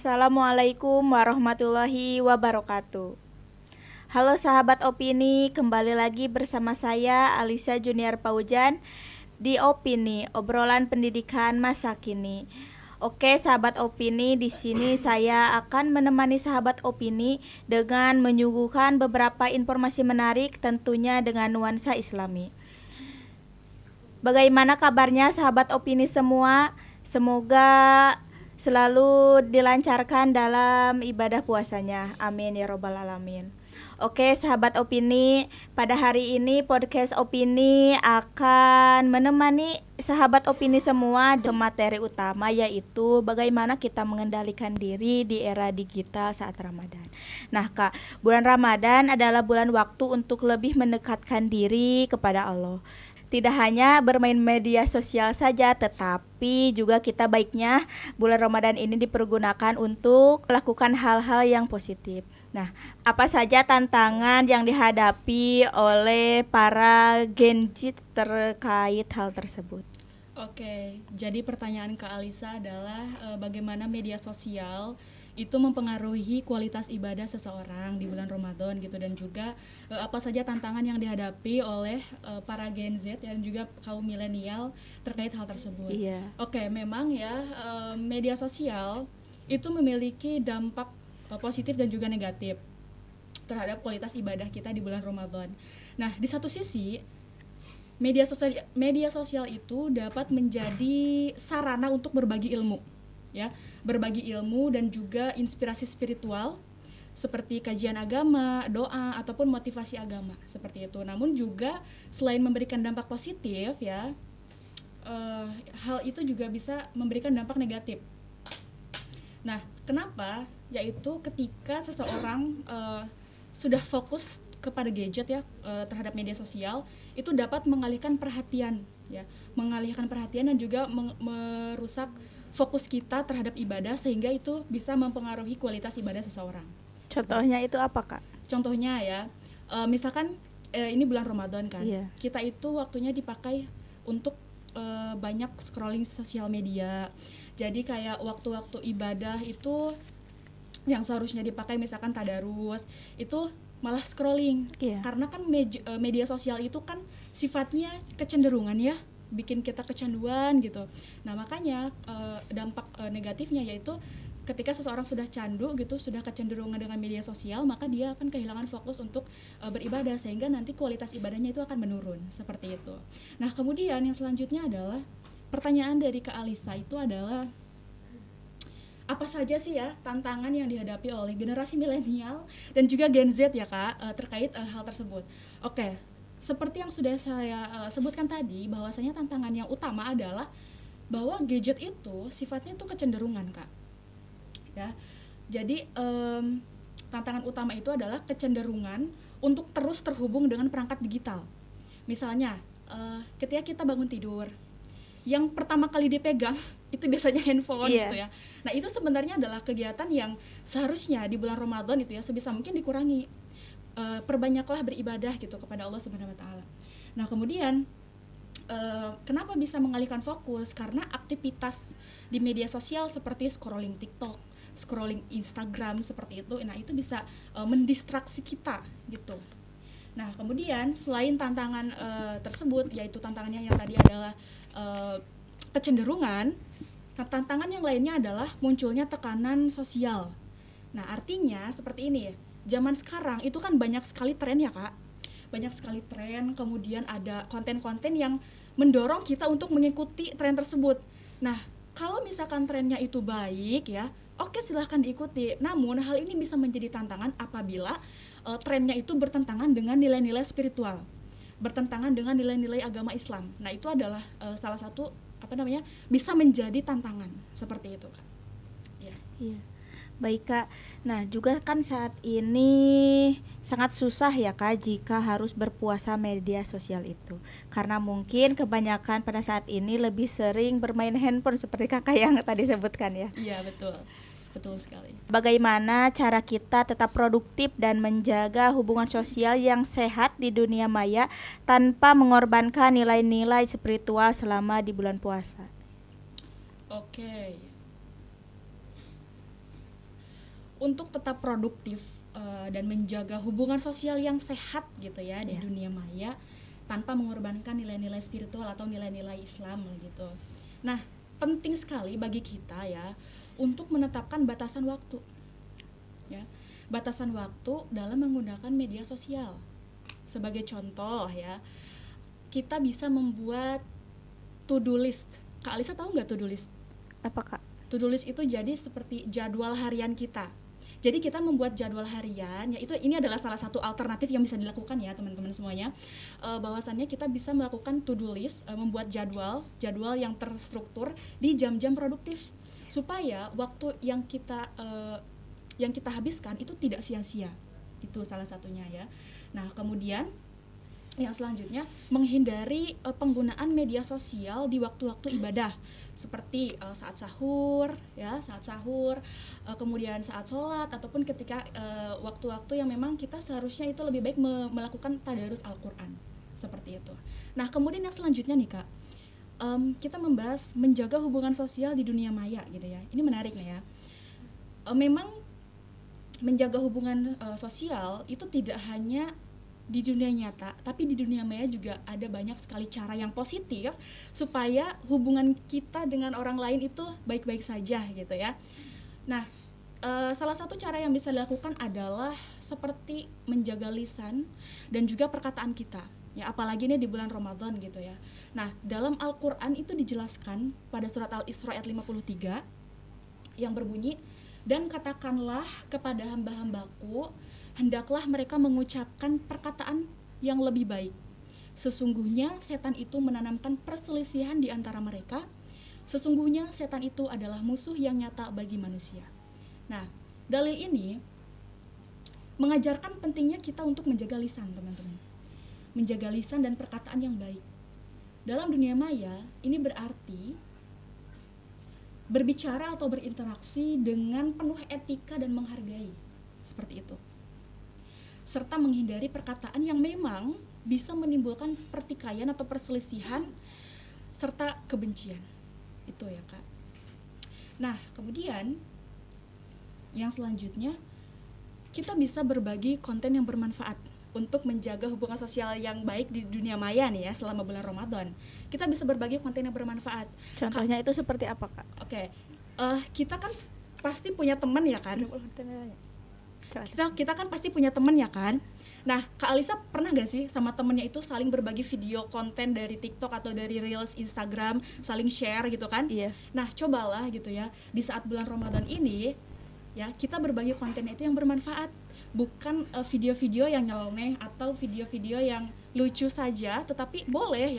Assalamualaikum warahmatullahi wabarakatuh. Halo sahabat opini, kembali lagi bersama saya Alisa Junior Paujan di Opini, obrolan pendidikan masa kini. Oke, sahabat opini, di sini saya akan menemani sahabat opini dengan menyuguhkan beberapa informasi menarik tentunya dengan nuansa Islami. Bagaimana kabarnya sahabat opini semua? Semoga selalu dilancarkan dalam ibadah puasanya. Amin ya robbal alamin. Oke sahabat opini, pada hari ini podcast opini akan menemani sahabat opini semua ke materi utama, yaitu bagaimana kita mengendalikan diri di era digital saat Ramadan. Nah Kak, bulan Ramadan adalah bulan waktu untuk lebih mendekatkan diri kepada Allah. Tidak hanya bermain media sosial saja, tetapi juga kita baiknya bulan Ramadan ini dipergunakan untuk melakukan hal-hal yang positif. Nah, apa saja tantangan yang dihadapi oleh para Gen Z terkait hal tersebut? Oke, jadi pertanyaan Kak Alisa adalah bagaimana media sosial itu mempengaruhi kualitas ibadah seseorang di bulan Ramadan gitu, dan juga apa saja tantangan yang dihadapi oleh para Gen Z dan juga kaum milenial terkait hal tersebut. Iya. Oke, memang ya media sosial itu memiliki dampak positif dan juga negatif terhadap kualitas ibadah kita di bulan Ramadan. Nah, di satu sisi media sosial itu dapat menjadi sarana untuk berbagi ilmu, ya, berbagi ilmu dan juga inspirasi spiritual seperti kajian agama, doa ataupun motivasi agama seperti itu. Namun juga selain memberikan dampak positif, ya, hal itu juga bisa memberikan dampak negatif. Nah, kenapa? Yaitu ketika seseorang sudah fokus kepada gadget, ya, terhadap media sosial, itu dapat mengalihkan perhatian, ya, mengalihkan perhatian dan juga merusak fokus kita terhadap ibadah, sehingga itu bisa mempengaruhi kualitas ibadah seseorang. Contohnya itu apa Kak? Contohnya ya, misalkan ini bulan Ramadan kan, Iya. kita itu waktunya dipakai untuk banyak scrolling sosial media. Jadi kayak waktu-waktu ibadah itu yang seharusnya dipakai misalkan tadarus, itu malah scrolling. Iya. Karena kan media sosial itu kan sifatnya kecenderungan, ya, bikin kita kecanduan gitu. Nah, makanya dampak negatifnya yaitu ketika seseorang sudah candu gitu, sudah kecenderungan dengan media sosial, maka dia akan kehilangan fokus untuk beribadah, sehingga nanti kualitas ibadahnya itu akan menurun, seperti itu. Nah, kemudian yang selanjutnya adalah pertanyaan dari Kak Alisa itu adalah apa saja sih ya tantangan yang dihadapi oleh generasi milenial dan juga Gen Z, ya Kak, terkait hal tersebut. Oke, seperti yang sudah saya sebutkan tadi, bahwasanya tantangan yang utama adalah bahwa gadget itu sifatnya tuh kecenderungan, Kak, ya. Jadi tantangan utama itu adalah kecenderungan untuk terus terhubung dengan perangkat digital. Misalnya ketika kita bangun tidur, yang pertama kali dipegang itu biasanya handphone, Iya. gitu ya. Nah, itu sebenarnya adalah kegiatan yang seharusnya di bulan Ramadan itu, ya, sebisa mungkin dikurangi. Perbanyaklah beribadah gitu kepada Allah Subhanahu wa taala. Nah, kemudian kenapa bisa mengalihkan fokus? Karena aktivitas di media sosial seperti scrolling TikTok, scrolling Instagram seperti itu, nah itu bisa mendistraksi kita gitu. Nah, kemudian selain tantangan tersebut, yaitu tantangannya yang tadi adalah kecenderungan, tantangan yang lainnya adalah munculnya tekanan sosial. Nah, artinya seperti ini ya, zaman sekarang itu kan banyak sekali tren, ya Kak, banyak sekali tren, kemudian ada konten-konten yang mendorong kita untuk mengikuti tren tersebut. Nah, kalau misalkan trennya itu baik, ya, oke, silahkan diikuti. Namun hal ini bisa menjadi tantangan apabila trennya itu bertentangan dengan nilai-nilai spiritual, bertentangan dengan nilai-nilai agama Islam. Nah, itu adalah salah satu bisa menjadi tantangan seperti itu, Kak. Ya. Iya. Baik Kak, nah juga kan saat ini sangat susah ya Kak jika harus berpuasa media sosial itu. Karena mungkin kebanyakan pada saat ini lebih sering bermain handphone seperti Kakak yang tadi sebutkan ya. Iya, betul. Betul sekali. Bagaimana cara kita tetap produktif dan menjaga hubungan sosial yang sehat di dunia maya tanpa mengorbankan nilai-nilai spiritual selama di bulan puasa? Oke. untuk tetap produktif dan menjaga hubungan sosial yang sehat gitu ya di dunia maya tanpa mengorbankan nilai-nilai spiritual atau nilai-nilai Islam gitu. Nah, penting sekali bagi kita ya untuk menetapkan batasan waktu. Ya. Batasan waktu dalam menggunakan media sosial. Sebagai contoh ya, kita bisa membuat to-do list. Kak Alisa tahu nggak to-do list? Apa Kak? To-do list itu jadi seperti jadwal harian kita. Jadi kita membuat jadwal harian, yaitu ini adalah salah satu alternatif yang bisa dilakukan ya teman-teman semuanya. Bahwasannya kita bisa melakukan to-do list, membuat jadwal yang terstruktur di jam-jam produktif supaya waktu yang kita habiskan itu tidak sia-sia. Itu salah satunya ya. Nah, kemudian yang selanjutnya menghindari penggunaan media sosial di waktu-waktu ibadah seperti saat sahur ya, kemudian saat sholat ataupun ketika waktu-waktu yang memang kita seharusnya itu lebih baik melakukan tadarus Al-Quran seperti itu. Nah, kemudian yang selanjutnya nih Kak, kita membahas menjaga hubungan sosial di dunia maya gitu ya. Ini menarik nih ya. Memang menjaga hubungan sosial itu tidak hanya di dunia nyata, tapi di dunia maya juga ada banyak sekali cara yang positif supaya hubungan kita dengan orang lain itu baik-baik saja gitu ya. Nah, salah satu cara yang bisa dilakukan adalah seperti menjaga lisan dan juga perkataan kita. Ya, apalagi ini di bulan Ramadan gitu ya. Nah, dalam Al-Qur'an itu dijelaskan pada surat Al-Isra ayat 53 yang berbunyi, "Dan katakanlah kepada hamba-hambaku, hendaklah mereka mengucapkan perkataan yang lebih baik. Sesungguhnya setan itu menanamkan perselisihan di antara mereka. Sesungguhnya setan itu adalah musuh yang nyata bagi manusia." Nah, dalil ini mengajarkan pentingnya kita untuk menjaga lisan, teman-teman. Menjaga lisan dan perkataan yang baik. Dalam dunia maya, ini berarti berbicara atau berinteraksi dengan penuh etika dan menghargai. Seperti itu. Serta menghindari perkataan yang memang bisa menimbulkan pertikaian atau perselisihan serta kebencian. Itu ya Kak. Nah, kemudian yang selanjutnya kita bisa berbagi konten yang bermanfaat untuk menjaga hubungan sosial yang baik di dunia maya nih ya selama bulan Ramadan. Kita bisa berbagi konten yang bermanfaat. Contohnya itu seperti apa Kak? Oke. Kita kan pasti punya teman ya kan? Kita kan pasti punya teman ya kan. Nah, Kak Alisa pernah gak sih sama temennya itu saling berbagi video konten dari TikTok atau dari Reels Instagram, saling share gitu kan? Iya. Nah, cobalah gitu ya, di saat bulan Ramadan ini ya, kita berbagi konten itu yang bermanfaat, bukan video-video yang nyeleneh atau video-video yang lucu saja, tetapi boleh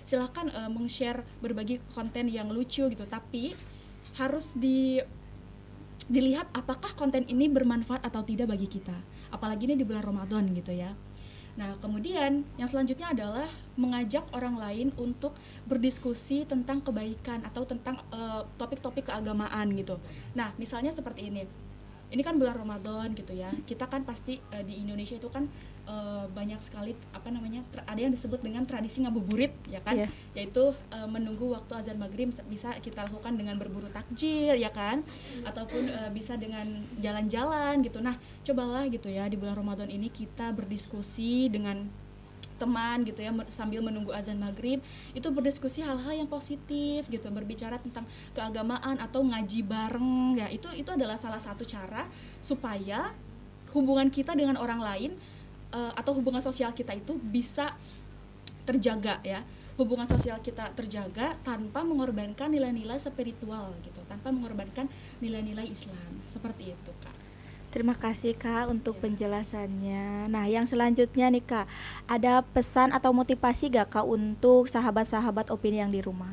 silahkan meng-share berbagi konten yang lucu gitu, tapi harus dilihat apakah konten ini bermanfaat atau tidak bagi kita, apalagi ini di bulan Ramadan gitu ya. Nah, kemudian yang selanjutnya adalah mengajak orang lain untuk berdiskusi tentang kebaikan atau tentang topik-topik keagamaan gitu. Nah, misalnya seperti ini kan bulan Ramadan gitu ya, kita kan pasti di Indonesia itu kan banyak sekali ada yang disebut dengan tradisi ngabuburit ya kan, yaitu menunggu waktu azan maghrib bisa kita lakukan dengan berburu takjil ya kan, ataupun bisa dengan jalan-jalan gitu. Nah, cobalah gitu ya di bulan Ramadan ini kita berdiskusi dengan teman gitu ya sambil menunggu azan maghrib, itu berdiskusi hal-hal yang positif gitu, berbicara tentang keagamaan atau ngaji bareng ya, itu adalah salah satu cara supaya hubungan kita dengan orang lain atau hubungan sosial kita itu bisa terjaga ya, hubungan sosial kita terjaga tanpa mengorbankan nilai-nilai spiritual gitu, tanpa mengorbankan nilai-nilai Islam, seperti itu Kak. Terima kasih Kak untuk penjelasannya. Nah, yang selanjutnya nih Kak, ada pesan atau motivasi gak Kak untuk sahabat-sahabat opini yang di rumah?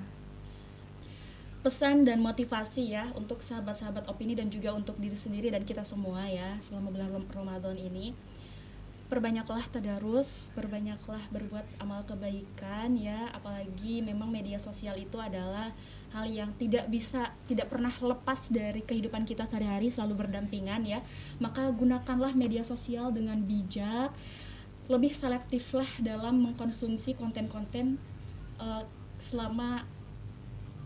Pesan dan motivasi ya untuk sahabat-sahabat opini dan juga untuk diri sendiri dan kita semua ya selama bulan Ramadan ini. Perbanyaklah tadarus, perbanyaklah berbuat amal kebaikan ya, apalagi memang media sosial itu adalah hal yang tidak pernah lepas dari kehidupan kita sehari-hari, selalu berdampingan ya. Maka gunakanlah media sosial dengan bijak, lebih selektiflah dalam mengkonsumsi konten-konten selama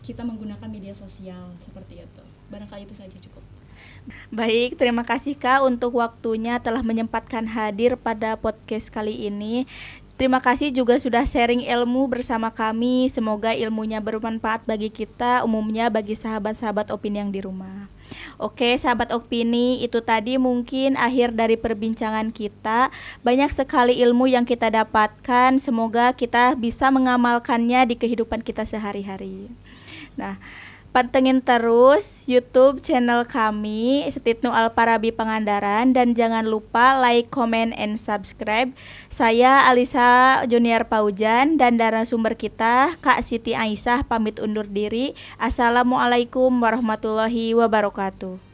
kita menggunakan media sosial, seperti itu. Barangkali itu saja cukup. Baik, terima kasih Kak untuk waktunya telah menyempatkan hadir pada podcast kali ini. Terima kasih juga sudah sharing ilmu bersama kami. Semoga ilmunya bermanfaat bagi kita, umumnya bagi sahabat-sahabat opini yang di rumah. Oke, sahabat opini, itu tadi mungkin akhir dari perbincangan kita. Banyak sekali ilmu yang kita dapatkan. Semoga kita bisa mengamalkannya di kehidupan kita sehari-hari. Nah, pantengin terus YouTube channel kami Setitnu Alparabi Pangandaran dan jangan lupa like, comment, and subscribe. Saya Alisa Junior Paujan dan narasumber kita Kak Siti Aisyah pamit undur diri. Assalamualaikum warahmatullahi wabarakatuh.